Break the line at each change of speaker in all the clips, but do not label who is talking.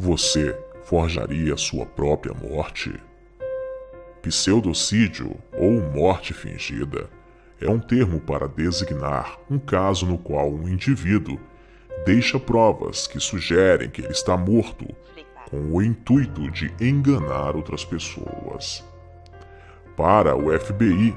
Você forjaria sua própria morte? Pseudocídio ou morte fingida é um termo para designar um caso no qual um indivíduo deixa provas que sugerem que ele está morto com o intuito de enganar outras pessoas. Para o FBI,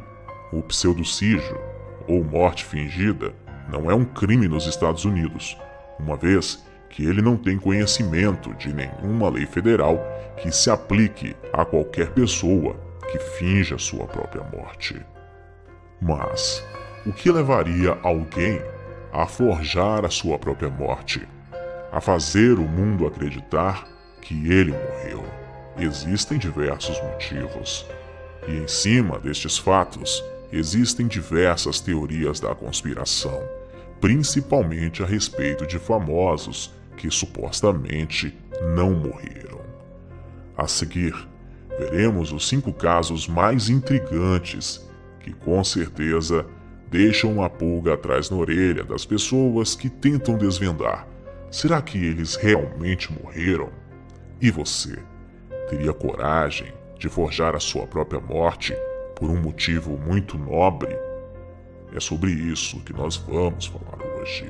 o pseudocídio ou morte fingida não é um crime nos Estados Unidos, uma vez que ele não tem conhecimento de nenhuma lei federal que se aplique a qualquer pessoa que finja sua própria morte. Mas o que levaria alguém a forjar a sua própria morte, a fazer o mundo acreditar que ele morreu? Existem diversos motivos, e em cima destes fatos existem diversas teorias da conspiração, principalmente a respeito de famosos que supostamente não morreram. A seguir, veremos os 5 casos mais intrigantes que com certeza deixam uma pulga atrás na orelha das pessoas que tentam desvendar. Será que eles realmente morreram? E você teria coragem de forjar a sua própria morte por um motivo muito nobre? É sobre isso que nós vamos falar hoje.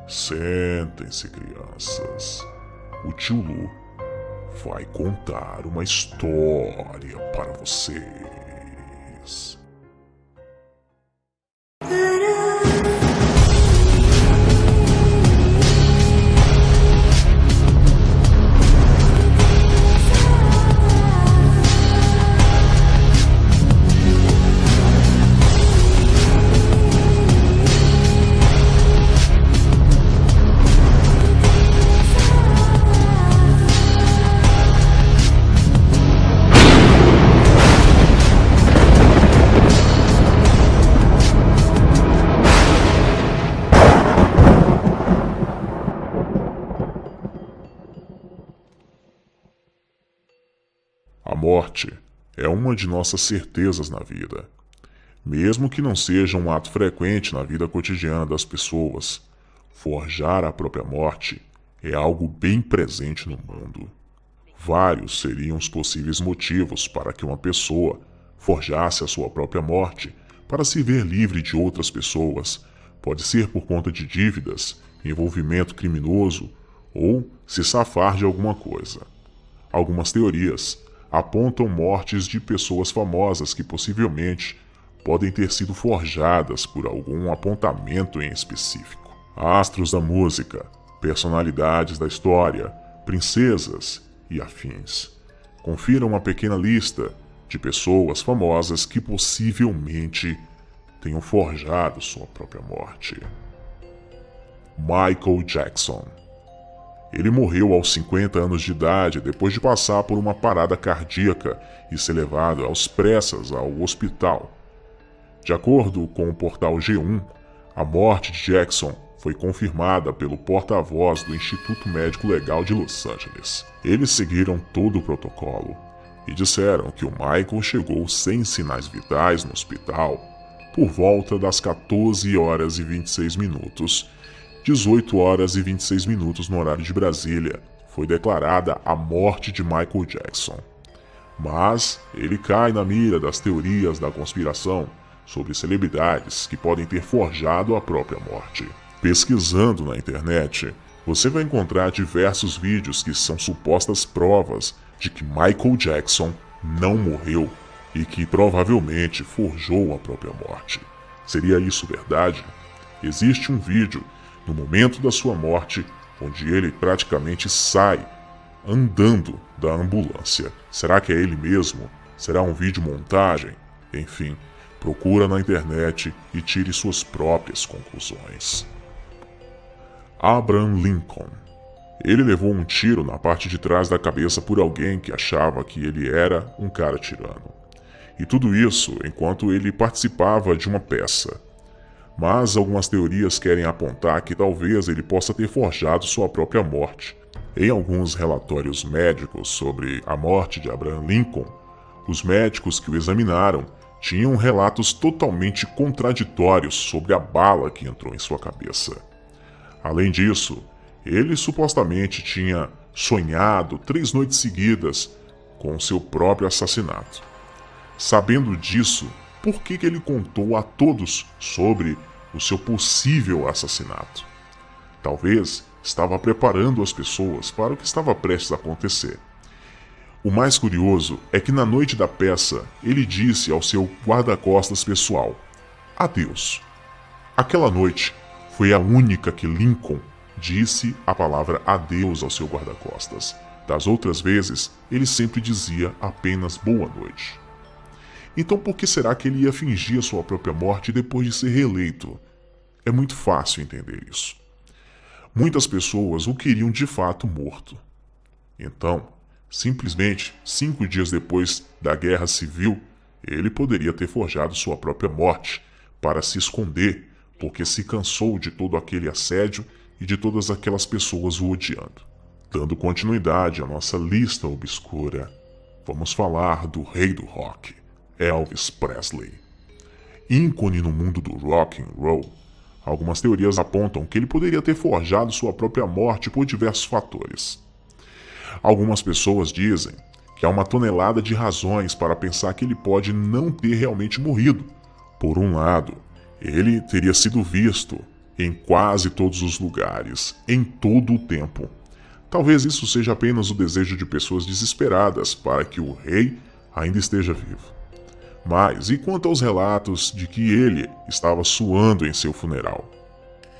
Sentem-se, crianças. O tio Lu vai contar uma história para vocês. A morte é uma de nossas certezas na vida. Mesmo que não seja um ato frequente na vida cotidiana das pessoas, forjar a própria morte é algo bem presente no mundo. Vários seriam os possíveis motivos para que uma pessoa forjasse a sua própria morte para se ver livre de outras pessoas. Pode ser por conta de dívidas, envolvimento criminoso ou se safar de alguma coisa. Algumas teorias apontam mortes de pessoas famosas que possivelmente podem ter sido forjadas por algum apontamento em específico. Astros da música, personalidades da história, princesas e afins. Confira uma pequena lista de pessoas famosas que possivelmente tenham forjado sua própria morte. Michael Jackson. Ele morreu aos 50 anos de idade depois de passar por uma parada cardíaca e ser levado às pressas ao hospital. De acordo com o portal G1, a morte de Jackson foi confirmada pelo porta-voz do Instituto Médico Legal de Los Angeles. Eles seguiram todo o protocolo e disseram que o Michael chegou sem sinais vitais no hospital por volta das 14 horas e 26 minutos, 18 horas e 26 minutos no horário de Brasília, foi declarada a morte de Michael Jackson. Mas ele cai na mira das teorias da conspiração sobre celebridades que podem ter forjado a própria morte. Pesquisando na internet, você vai encontrar diversos vídeos que são supostas provas de que Michael Jackson não morreu e que provavelmente forjou a própria morte. Seria isso verdade? Existe um vídeo no momento da sua morte, onde ele praticamente sai andando da ambulância. Será que é ele mesmo? Será um vídeo montagem? Enfim, procura na internet e tire suas próprias conclusões. Abraham Lincoln. Ele levou um tiro na parte de trás da cabeça por alguém que achava que ele era um cara tirano. E tudo isso enquanto ele participava de uma peça. Mas algumas teorias querem apontar que talvez ele possa ter forjado sua própria morte. Em alguns relatórios médicos sobre a morte de Abraham Lincoln, os médicos que o examinaram tinham relatos totalmente contraditórios sobre a bala que entrou em sua cabeça. Além disso, ele supostamente tinha sonhado 3 noites seguidas com seu próprio assassinato. Sabendo disso, por que ele contou a todos sobre o seu possível assassinato? Talvez estava preparando as pessoas para o que estava prestes a acontecer. O mais curioso é que na noite da peça, ele disse ao seu guarda-costas pessoal: adeus. Aquela noite foi a única que Lincoln disse a palavra adeus ao seu guarda-costas. Das outras vezes, ele sempre dizia apenas boa noite. Então por que será que ele ia fingir a sua própria morte depois de ser reeleito? É muito fácil entender isso. Muitas pessoas o queriam de fato morto. Então, simplesmente 5 dias depois da Guerra Civil, ele poderia ter forjado sua própria morte para se esconder, porque se cansou de todo aquele assédio e de todas aquelas pessoas o odiando. Dando continuidade à nossa lista obscura, vamos falar do rei do rock, Elvis Presley. Ícone no mundo do rock and roll, algumas teorias apontam que ele poderia ter forjado sua própria morte por diversos fatores. Algumas pessoas dizem que há uma tonelada de razões para pensar que ele pode não ter realmente morrido. Por um lado, ele teria sido visto em quase todos os lugares, em todo o tempo. Talvez isso seja apenas o desejo de pessoas desesperadas para que o rei ainda esteja vivo. Mas e quanto aos relatos de que ele estava suando em seu funeral?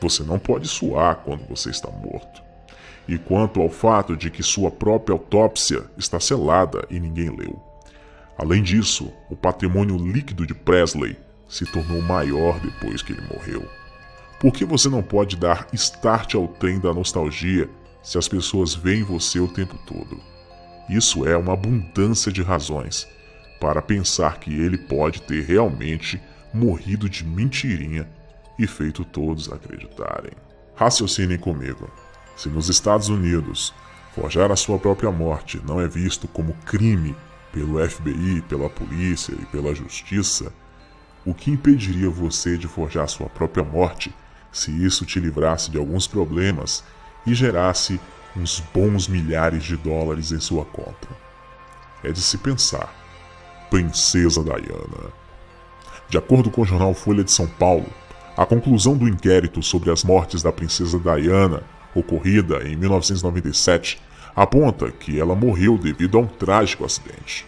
Você não pode suar quando você está morto. E quanto ao fato de que sua própria autópsia está selada e ninguém leu. Além disso, o patrimônio líquido de Presley se tornou maior depois que ele morreu. Por que você não pode dar start ao trem da nostalgia se as pessoas veem você o tempo todo? Isso é uma abundância de razões para pensar que ele pode ter realmente morrido de mentirinha e feito todos acreditarem. Raciocinem comigo. Se nos Estados Unidos forjar a sua própria morte não é visto como crime pelo FBI, pela polícia e pela justiça, o que impediria você de forjar sua própria morte se isso te livrasse de alguns problemas e gerasse uns bons milhares de dólares em sua conta? É de se pensar. Princesa Diana. De acordo com o jornal Folha de São Paulo, a conclusão do inquérito sobre as mortes da princesa Diana, ocorrida em 1997, aponta que ela morreu devido a um trágico acidente.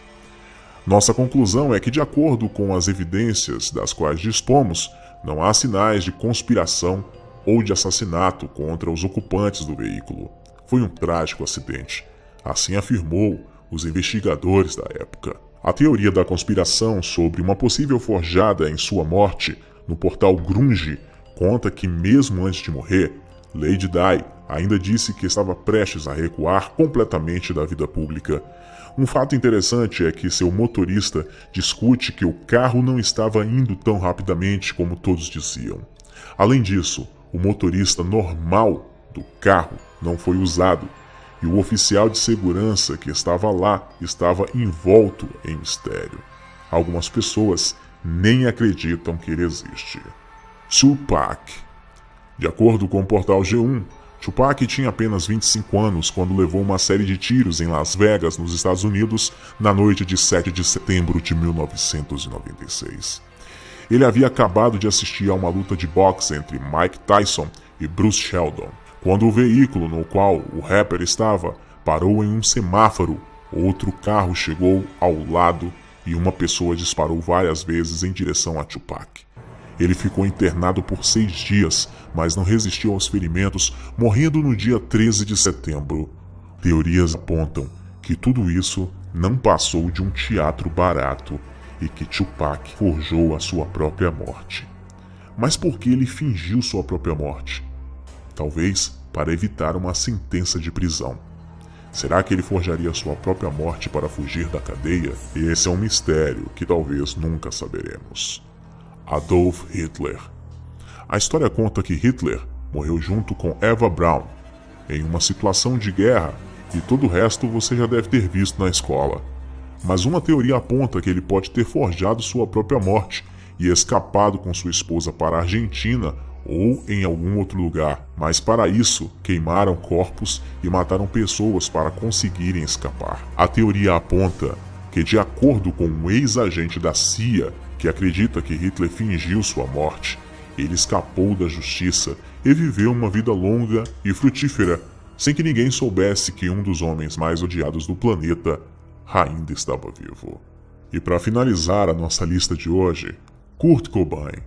Nossa conclusão é que, de acordo com as evidências das quais dispomos, não há sinais de conspiração ou de assassinato contra os ocupantes do veículo. Foi um trágico acidente, assim afirmou os investigadores da época. A teoria da conspiração sobre uma possível forjada em sua morte no portal Grunge conta que, mesmo antes de morrer, Lady Di ainda disse que estava prestes a recuar completamente da vida pública. Um fato interessante é que seu motorista discute que o carro não estava indo tão rapidamente como todos diziam. Além disso, o motorista normal do carro não foi usado e o oficial de segurança que estava lá estava envolto em mistério. Algumas pessoas nem acreditam que ele existe. Tupac. De acordo com o portal G1, Tupac tinha apenas 25 anos quando levou uma série de tiros em Las Vegas, nos Estados Unidos, na noite de 7 de setembro de 1996. Ele havia acabado de assistir a uma luta de boxe entre Mike Tyson e Bruce Sheldon. Quando o veículo no qual o rapper estava parou em um semáforo, outro carro chegou ao lado e uma pessoa disparou várias vezes em direção a Tupac. Ele ficou internado por 6 dias, mas não resistiu aos ferimentos, morrendo no dia 13 de setembro. Teorias apontam que tudo isso não passou de um teatro barato e que Tupac forjou a sua própria morte. Mas por que ele fingiu sua própria morte? Talvez para evitar uma sentença de prisão. Será que ele forjaria sua própria morte para fugir da cadeia? Esse é um mistério que talvez nunca saberemos. Adolf Hitler. A história conta que Hitler morreu junto com Eva Braun em uma situação de guerra e todo o resto você já deve ter visto na escola. Mas uma teoria aponta que ele pode ter forjado sua própria morte e escapado com sua esposa para a Argentina, ou em algum outro lugar, mas para isso queimaram corpos e mataram pessoas para conseguirem escapar. A teoria aponta que, de acordo com um ex-agente da CIA que acredita que Hitler fingiu sua morte, ele escapou da justiça e viveu uma vida longa e frutífera, sem que ninguém soubesse que um dos homens mais odiados do planeta ainda estava vivo. E para finalizar a nossa lista de hoje, Kurt Cobain.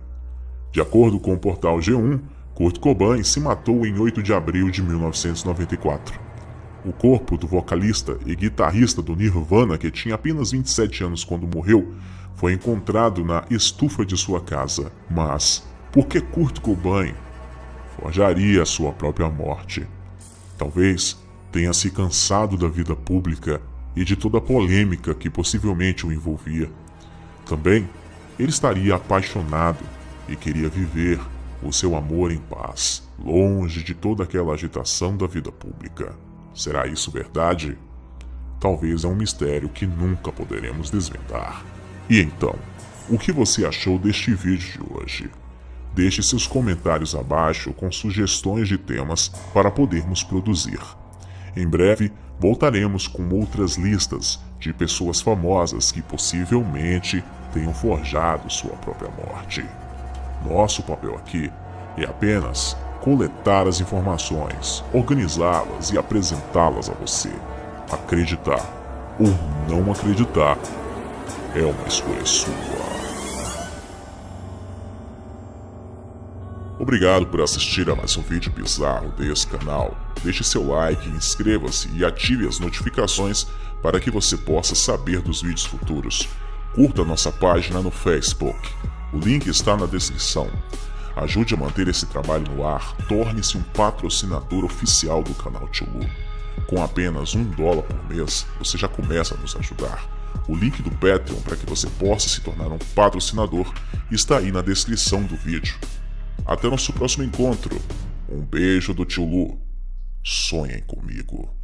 De acordo com o portal G1, Kurt Cobain se matou em 8 de abril de 1994. O corpo do vocalista e guitarrista do Nirvana, que tinha apenas 27 anos quando morreu, foi encontrado na estufa de sua casa. Mas por que Kurt Cobain forjaria sua própria morte? Talvez tenha se cansado da vida pública e de toda a polêmica que possivelmente o envolvia. Também ele estaria apaixonado e queria viver o seu amor em paz, longe de toda aquela agitação da vida pública. Será isso verdade? Talvez é um mistério que nunca poderemos desvendar. E então, o que você achou deste vídeo de hoje? Deixe seus comentários abaixo com sugestões de temas para podermos produzir. Em breve, voltaremos com outras listas de pessoas famosas que possivelmente tenham forjado sua própria morte. Nosso papel aqui é apenas coletar as informações, organizá-las e apresentá-las a você. Acreditar ou não acreditar é uma escolha sua. Obrigado por assistir a mais um vídeo bizarro desse canal. Deixe seu like, inscreva-se e ative as notificações para que você possa saber dos vídeos futuros. Curta nossa página no Facebook. O link está na descrição. Ajude a manter esse trabalho no ar. Torne-se um patrocinador oficial do canal Tio Lu. Com apenas $1 por mês, você já começa a nos ajudar. O link do Patreon para que você possa se tornar um patrocinador está aí na descrição do vídeo. Até nosso próximo encontro. Um beijo do Tio Lu. Sonhem comigo.